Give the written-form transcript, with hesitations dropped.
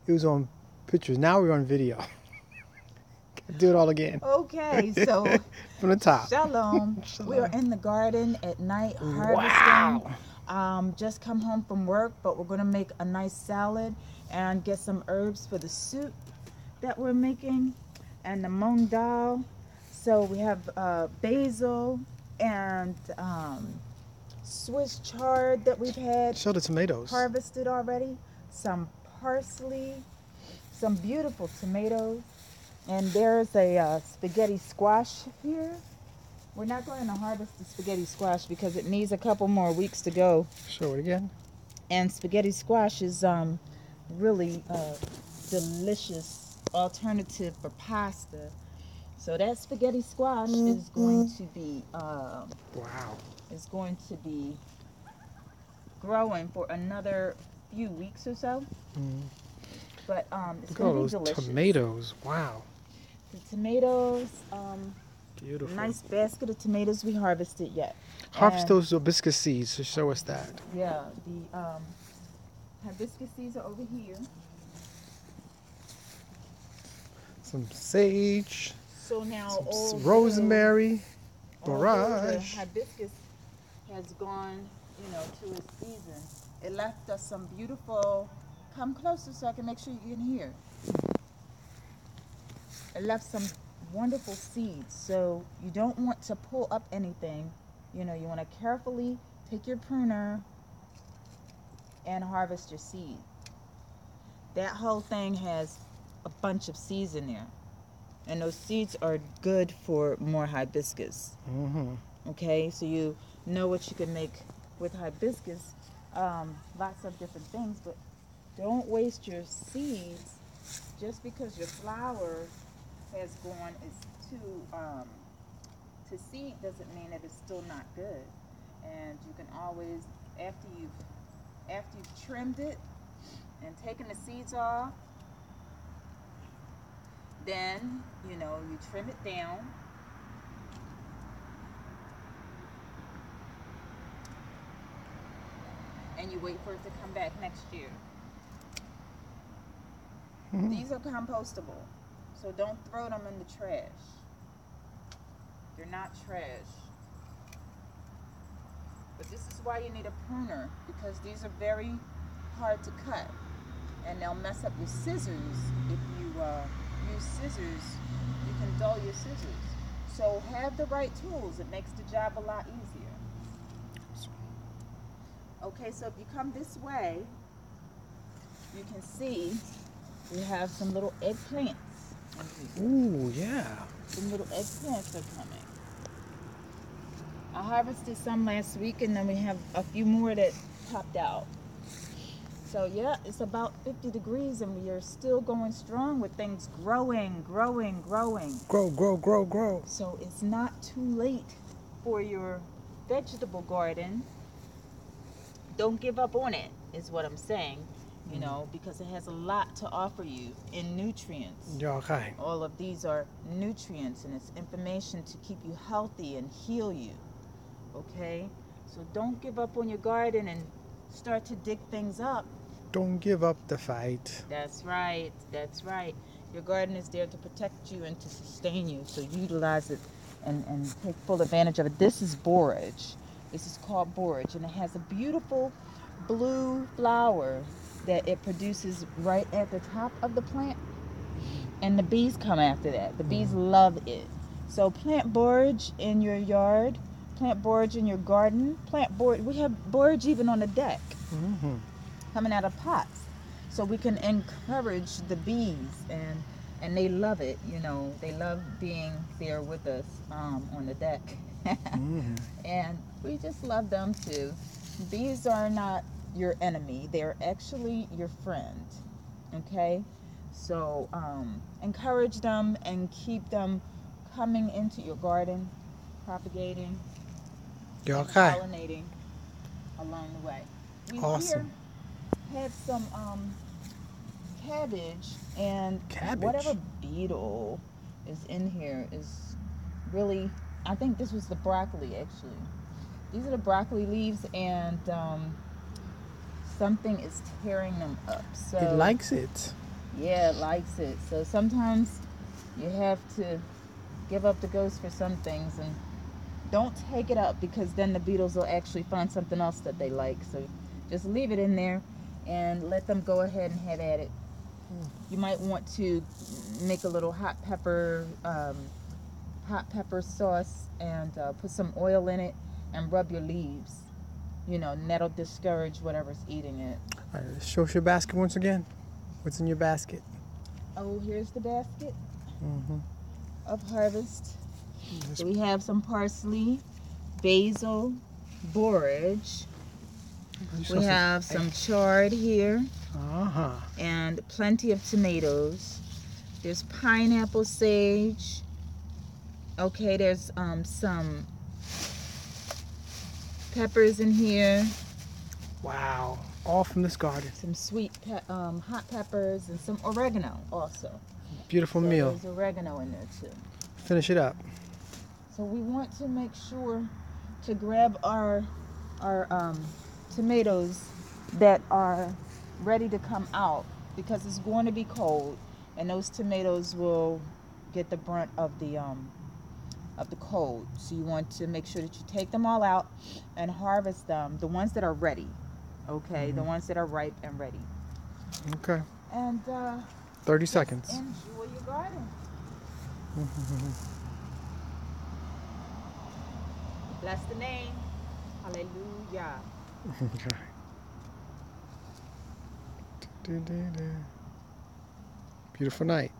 It was on pictures. Now we're on video. Do it all again. Okay, so From the top. shalom. We are Shalom. in the garden at night harvesting. Wow. Just come home from work, but we're gonna make a nice salad and get some herbs for the soup that we're making, and the mung dal. So we have basil and Swiss chard that we've had Show the tomatoes. harvested already. Some parsley, some beautiful tomatoes, and there's a spaghetti squash here. We're not going to harvest the spaghetti squash because it needs a couple more weeks to go. Show it again. And spaghetti squash is really delicious alternative for pasta. So that spaghetti squash is going to be Wow. growing for another few weeks or so. But it's Look at going all to be those delicious. tomatoes. Wow. The tomatoes, Beautiful. nice basket of tomatoes we harvested yet. Harvest And, those hibiscus seeds to show us that. yeah, the hibiscus seeds are over here. Some sage, So now some rosemary, although borage. the hibiscus has gone, to its season, it left us some beautiful. Come closer so I can make sure you can hear. It left some wonderful seeds. So you don't want to pull up anything. You want to carefully take your pruner and harvest your seed. That whole thing has a bunch of seeds in there. And those seeds are good for more hibiscus. Okay, so you know what you can make with hibiscus. Lots of different things, but don't waste your seeds just because your flower has gone to seed doesn't mean that it's still not good. And you can always, after you've trimmed it and taken the seeds off, then you trim it down. And you wait for it to come back next year. These are compostable, so don't throw them in the trash. They're not trash. But this is why you need a pruner, because these are very hard to cut, and they'll mess up your scissors. If you use scissors, you can dull your scissors. So have the right tools. It makes the job a lot easier. Okay, so if you come this way, you can see we have some little eggplants. Ooh, yeah. Some little eggplants are coming. I harvested some last week, and then we have a few more that popped out. So yeah, it's about 50 degrees, and we are still going strong with things growing. Grow. So it's not too late for your vegetable garden. Don't give up on it, is what I'm saying, because it has a lot to offer you in nutrients. Yeah, okay. All of these are nutrients, and it's information to keep you healthy and heal you. Okay? So don't give up on your garden and start to dig things up. Don't give up the fight. That's right. Your garden is there to protect you and to sustain you, so utilize it and take full advantage of it. This is borage. This is called borage, and it has a beautiful blue flower that it produces right at the top of the plant, and the bees come after that. The bees love it. So plant borage in your yard, plant borage in your garden, plant borage. We have borage even on the deck, coming out of pots, so we can encourage the bees, and they love it. They love being there with us on the deck. And we just love them too. Bees are not your enemy. They're actually your friend. Okay? So encourage them and keep them coming into your garden, propagating, You and okay? pollinating along the way. We Awesome. here had some cabbage, and whatever beetle is in here is really, I think this was the broccoli actually. These are the broccoli leaves, and something is tearing them up. So It likes it. Yeah, it likes it. So sometimes you have to give up the ghost for some things, and don't take it up, because then the beetles will actually find something else that they like. So just leave it in there and let them go ahead and have at it. You might want to make a little hot pepper sauce, and put some oil in it and rub your leaves. And that'll discourage whatever's eating it. All right, show us your basket once again. What's in your basket? Oh, here's the basket Mm-hmm. of harvest. So we have some parsley, basil, borage. We have some chard here, and plenty of tomatoes. There's pineapple sage. Okay, there's some peppers in here. Wow, all from this garden. Some sweet hot peppers, and some oregano also. Beautiful So meal. there's oregano in there too. Finish it up. So we want to make sure to grab our tomatoes that are ready to come out, because it's going to be cold, and those tomatoes will get the brunt of the cold. So you want to make sure that you take them all out and harvest them, the ones that are ready. Okay, the ones that are ripe and ready. Okay. And 30 seconds. enjoy your garden. Bless the name. Hallelujah. Okay. Beautiful night.